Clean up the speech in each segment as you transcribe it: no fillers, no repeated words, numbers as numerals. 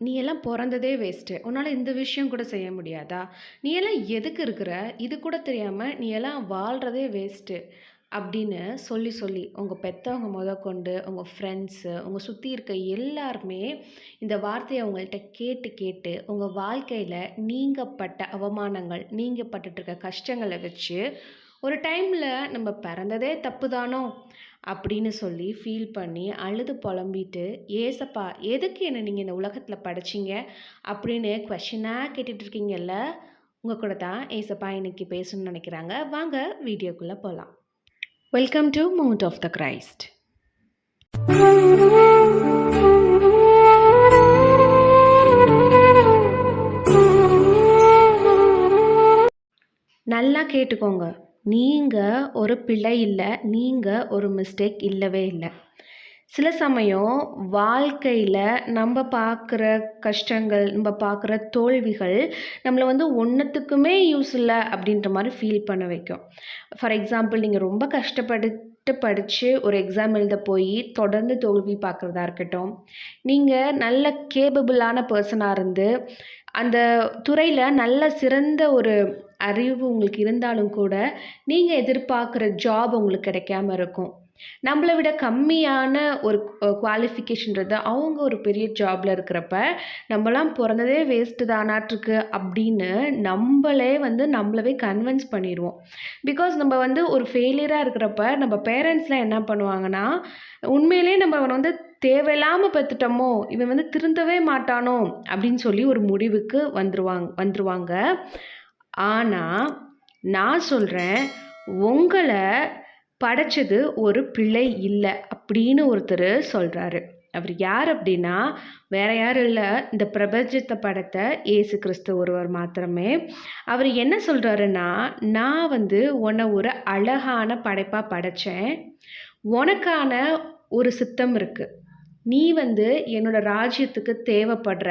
நீ எல்லாம் பொறந்ததே வேஸ்ட்டு. உன்னால இந்த விஷயம் கூட செய்ய முடியாதா? நீ எல்லாம் எதுக்கு இருக்கிற? இது கூட தெரியாம நீ எல்லாம் வாழ்றதே வேஸ்ட்டு. அப்படின்னு சொல்லி சொல்லி உங்க பெத்தவங்க மொதற்கொண்டு, உங்க ஃப்ரெண்ட்ஸு, உங்க சுத்தி இருக்க எல்லாருமே இந்த வார்த்தைய உங்கள்ட்ட கேட்டு கேட்டு, உங்க வாழ்க்கையில நீங்க பட்ட அவமானங்கள், நீங்க பட்டுட்டு இருக்க கஷ்டங்கள வச்சு, ஒரு டைம்ல நம்ம பிறந்ததே தப்பு தானோ! அப்படின்னு சொல்லி ஃபீல் பண்ணி, அழுது புலம்பிட்டு, "ஏசப்பா எதுக்கு என்ன நீங்க இந்த உலகத்தில படைச்சீங்க?" அப்படின்னு கொஸ்டினா கேட்டுட்டு இருக்கீங்கல்ல, உங்க கூட தான் ஏசப்பா இன்னைக்கு பேசணும்னு நெனைக்கிறாங்க. வாங்க வீடியோக்குள்ள போலாம். Welcome to mount of the Christ. நல்லா கேட்டுக்கோங்க. நீங்க ஒரு பிழை இல்ல. நீங்க ஒரு மிஸ்டேக் இல்லவே இல்ல. சில சமயம் வாழ்க்கையில நம்ப பார்க்குற கஷ்டங்கள், நம்ப பார்க்குற தோல்விகள், நம்மள வந்து ஒண்ணுத்துக்குமே யூஸ் இல்ல அப்படின்ற மாரி ஃபீல் பண்ண வைக்கும். ஃபார் எக்ஸாம்பிள் நீங்க ரொம்ப கஷ்டப்பட்டு படிச்சு ஒரு எக்ஸாம் எழுத போயி, தொடர்ந்து தோல்வி பார்க்குறதா இருக்கட்டும். நீங்க நல்ல கேப்பபிளான பெர்சனா இருந்து, அந்த துறையில நல்ல சிறந்த ஒரு அறிவு உங்களுக்கு இருந்தாலும் கூட, நீங்க எதிர்பார்க்குற ஜாப் உங்களுக்கு கிடைக்காம இருக்கும். நம்மள விட கம்மியான ஒரு குவாலிஃபிகேஷன்றது அவங்க ஒரு பெரிய ஜாப்ல இருக்கிறப்ப, "நம்பலாம் பொறந்ததே வேஸ்ட்டு தானாட்ருக்கு" அப்படின்னு நம்பளே வந்து நம்மளவே கன்வின்ஸ் பண்ணிருவோம். பிகாஸ் நம்ம வந்து ஒரு ஃபெயிலியரா இருக்கிறப்ப, நம்ம பேரண்ட்ஸ்லாம் என்ன பண்ணுவாங்கன்னா, உண்மையிலேயே நம்ம அவன வந்து தேவையில்லாம பெத்துட்டோமோ! இவன் வந்து திருந்தவே மாட்டானோ! அப்படின்னு சொல்லி ஒரு முடிவுக்கு வந்துருவாங்க. ஆனா, நான் சொல்றேன், உங்கள படைச்சது ஒரு பிழை இல்ல, அப்படின்னு ஒருத்தரு சொல்றாரு. அவரு யார் அப்படின்னா, வேற யாரும் இல்ல, இந்த பிரபஞ்சத்த படைத்த இயேசு கிறிஸ்து ஒருவர் மாத்திரமே. அவரு என்ன சொல்றாருன்னா, "நான் வந்து உன்ன ஒரு அழகான படைப்பா படைச்சேன். உனக்கான ஒரு சித்தம் இருக்கு. நீ வந்து என்னோட ராஜ்யத்துக்கு தேவைப்படுற.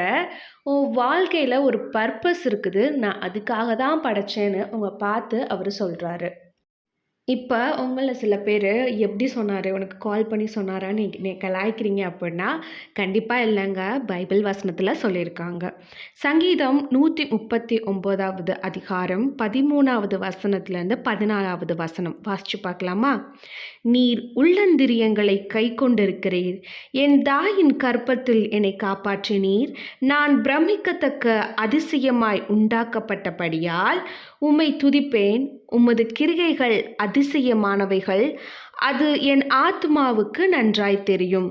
உன் வாழ்க்கையில ஒரு பர்ப்பஸ் இருக்குது. நான் அதுக்காக தான் படைச்சேன்னு" உங்கள பார்த்து அவரு சொல்றாரு. இப்ப உங்கள சில பேரு எப்படி சொன்னாரு? உனக்கு கால் பண்ணி சொன்னாரான்னு நீ கலாய்க்கிறீங்க அப்படின்னா, கண்டிப்பா இல்லங்க. பைபிள் வசனத்துல சொல்லியிருக்காங்க. சங்கீதம் 139வது அதிகாரம் 13வது வசனத்துலேருந்து 14வது வசனம் வாசிச்சு பார்க்கலாமா? "நீர் உள்ளந்திரியங்களை கைக்கொண்டிருக்கிறீர். என் தாயின் கர்ப்பத்தில் என்னை காப்பாற்றினீர். நான் பிரமிக்கத்தக்க அதிசயமாய் உண்டாக்கப்பட்டபடியால் உம்மை துதிப்பேன். உமது கிரியைகள் அதிசயமானவைகள். அது என் ஆத்துமாவுக்கு நன்றாய் தெரியும்."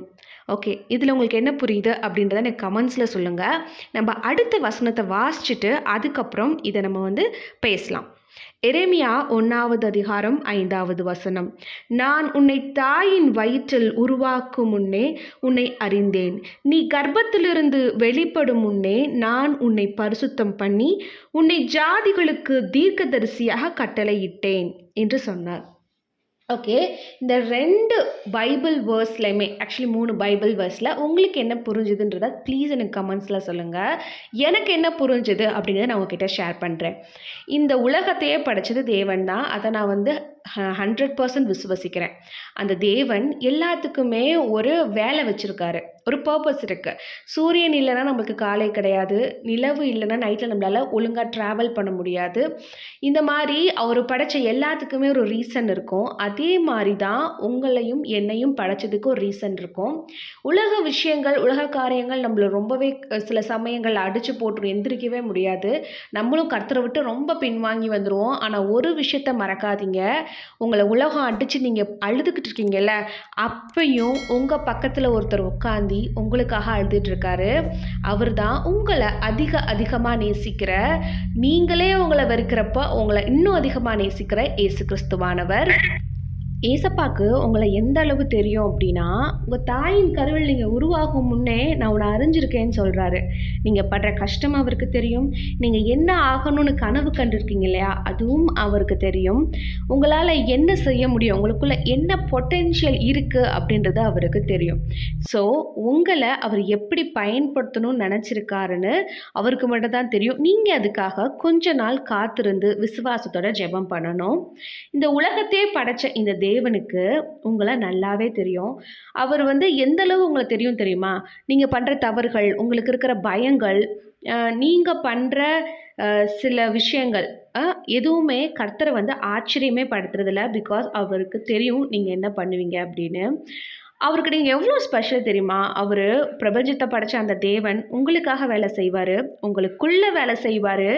ஓகே. இதில உங்களுக்கு என்ன புரியுது அப்படின்றத எனக்கு கமெண்ட்ஸில சொல்லுங்க. நம்ம அடுத்த வசனத்த வாசிச்சுட்டு, அதுக்கப்புறம் இத நம்ம வந்து பேசலாம். எரேமியா 1வது அதிகாரம் 5வது வசனம். "நான் உன்னை தாயின் வயிற்றில் உருவாக்கும் முன்னே உன்னை அறிந்தேன். நீ கர்ப்பத்திலிருந்து வெளிப்படும் முன்னே நான் உன்னை பரிசுத்தம் பண்ணி, உன்னை ஜாதிகளுக்கு தீர்க்கதரிசியாக கட்டளையிட்டேன்" என்று சொன்னார். ஓகே. இந்த 2 பைபிள் வேர்ஸ்லயுமே ஆக்சுவலி 3 பைபிள் வேர்ஸ்ல உங்களுக்கு என்ன புரிஞ்சுதுன்றத ப்ளீஸ் எனக்கு கமெண்ட்ஸ்ல சொல்லுங்க. எனக்கு என்ன புரிஞ்சுது அப்படிங்கிறத நான் உங்ககிட்ட ஷேர் பண்றேன். இந்த உலகத்தையே படைச்சது தேவன் தான். அத நான் வந்து 100% விசுவசிக்கிறேன். அந்த தேவன் எல்லாத்துக்குமே ஒரு வேலை வச்சிருக்காரு. ஒரு பர்ப்பஸ் இருக்கு. சூரியன் இல்லன்னா நமக்கு காலை கிடையாது. நிலவு இல்லன்னா நைட்ல நம்மளால ஒழுங்கா டிராவல் பண்ண முடியாது. இந்த மாரி அவரு படைச்ச எல்லாத்துக்குமே ஒரு ரீசன் இருக்கும். அதே மாரி தான் உங்களையும், என்னையும் படைச்சதுக்கு ஒரு ரீசன் இருக்கும். உலக விஷயங்கள், உலக காரியங்கள் நம்மள ரொம்பவே சில சமயங்கள்ல அடிச்சு போட்டுரும். எந்திரிக்கவே முடியாது. நம்மளும் கர்த்தர விட்டு ரொம்ப பின்வாங்கி வந்துருவோம். ஆனா ஒரு விஷயத்த மறக்காதீங்க. உங்கள உலகம் அடிச்சு நீங்க அழுதுகிட்டு இருக்கீங்கல்ல, அப்பயும் உங்க பக்கத்துல ஒருத்தர் உட்கார்ந்து உங்களுக்காக அழுதுட்டு இருக்காரு. அவர் தான் உங்கள அதிகமா நேசிக்கிற, நீங்களே உங்கள வெறுக்கிறப்ப உங்கள இன்னும் அதிகமா நேசிக்கிற இயேசு கிறிஸ்துவானவர். ஏசப்பாக்கு உங்கள எந்த அளவு தெரியும் அப்படின்னா, உங்க தாயின் கருவில் நீங்க உருவாகும் முன்னே நான் உன்ன அறிஞ்சிருக்கேன்னு சொல்றாரு. நீங்க படுற கஷ்டம் அவருக்கு தெரியும். நீங்க என்ன ஆகணும்னு கனவு கண்டிருக்கீங்க இல்லையா? அதுவும் அவருக்கு தெரியும். உங்களால என்ன செய்ய முடியும்? உங்களுக்குள்ள என்ன பொட்டென்ஷியல் இருக்கு அப்படின்றது அவருக்கு தெரியும். ஸோ உங்கள அவர் எப்படி பயன்படுத்தணும்னு நெனச்சிருக்காருன்னு அவருக்கு மட்டும் தான் தெரியும். நீங்க அதுக்காக கொஞ்ச நாள் காத்திருந்து விசுவாசத்தோட ஜெபம் பண்ணணும். இந்த உலகத்தையே படைச்ச இந்த தேவனுக்கு உங்கள நல்லாவே தெரியும். அவர் வந்து எந்த அளவு உங்களுக்கு தெரியும் தெரியுமா? நீங்க பண்ற தவறுகள், உங்களுக்கு இருக்கிற பயங்கள், நீங்க பண்ற அ சில விஷயங்கள் அ எதுவுமே கர்த்தர வந்து ஆச்சரியமே படுத்துறதில்ல. பிகாஸ் அவருக்கு தெரியும் நீங்க என்ன பண்ணுவீங்க அப்படின்னு. அவருக்கு நீங்க எவ்வளோ ஸ்பெஷல் தெரியுமா? அவரு பிரபஞ்சத்த படைச்ச அந்த தேவன் உங்களுக்காக வேலை செய்வாரு. உங்களுக்குள்ள வேலை செய்வாரு.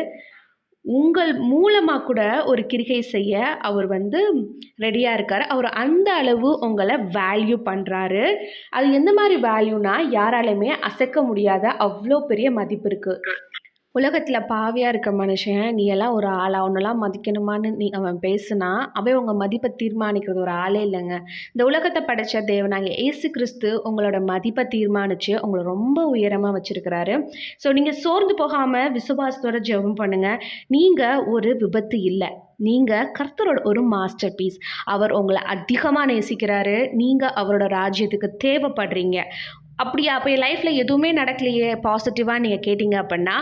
உங்கள் மூலமா கூட ஒரு கிரிகை செய்ய அவர் வந்து ரெடியா இருக்காரு. அவரு அந்த அளவு உங்கள வேல்யூ பண்றாரு. அது எந்த மாரி வேல்யூனா, யாராலயுமே அசைக்க முடியாத அவ்ளோ பெரிய மதிப்பு இருக்கு. உலகத்துல பாவியா இருக்க மனுஷன், "நீ எல்லாம் ஒரு ஆளா? உன்னலாம் மதிக்கணுமான்னு" அவன் பேசுனா, அவன் உங்க மதிப்ப தீர்மானிக்கிறது ஒரு ஆளே இல்லங்க. இந்த உலகத்த படைச்ச தேவனாகிய இயேசு கிறிஸ்து உங்களோட மதிப்ப தீர்மானிச்சு, உங்கள ரொம்ப உயரமா வச்சிருக்கிறாரு. ஸோ நீங்க சோர்ந்து போகாம விசுவாசத்தோட ஜெபம் பண்ணுங்க. நீங்க ஒரு விபத்து இல்ல. நீங்க கர்த்தரோட ஒரு மாஸ்டர் பீஸ். அவர் உங்கள அதிகமா நேசிக்கிறாரு. நீங்க அவரோட ராஜ்யத்துக்கு தேவைப்படுறீங்க. அப்படியா? அப்ப என் லைஃப்ல எதுவுமே நடக்கலையே பாசிட்டிவா நீங்க கேட்டீங்க அப்பன்னா,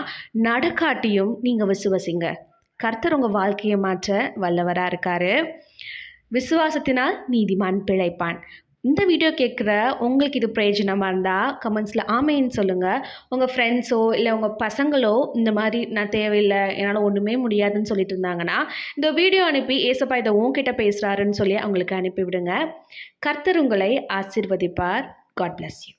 நடக்காட்டியும் நீங்க விசுவசிங்க. கர்த்தர் உங்க வாழ்க்கைய மாற்ற வல்லவரா இருக்காரு. விசுவாசத்தினால் நீதிமான் பிழைப்பான். இந்த வீடியோ கேட்குற உங்களுக்கு இது பிரயோஜனமா இருந்தா, கமெண்ட்ஸ்ல ஆமேன்னு சொல்லுங்க. உங்க ஃப்ரெண்ட்ஸோ, இல்ல உங்க பசங்களோ இந்த மாரி நான் தேவையில்ல, என்னால ஒண்ணுமே முடியாதுன்னு சொல்லிட்டு இருந்தாங்கன்னா, இந்த வீடியோ அனுப்பி ஏசப்பா இத உன்கிட்ட பேசுறாருன்னு சொல்லி அவங்களுக்கு அனுப்பி விடுங்க. கர்த்தர் உங்களை ஆசீர்வதிப்பார். God bless you.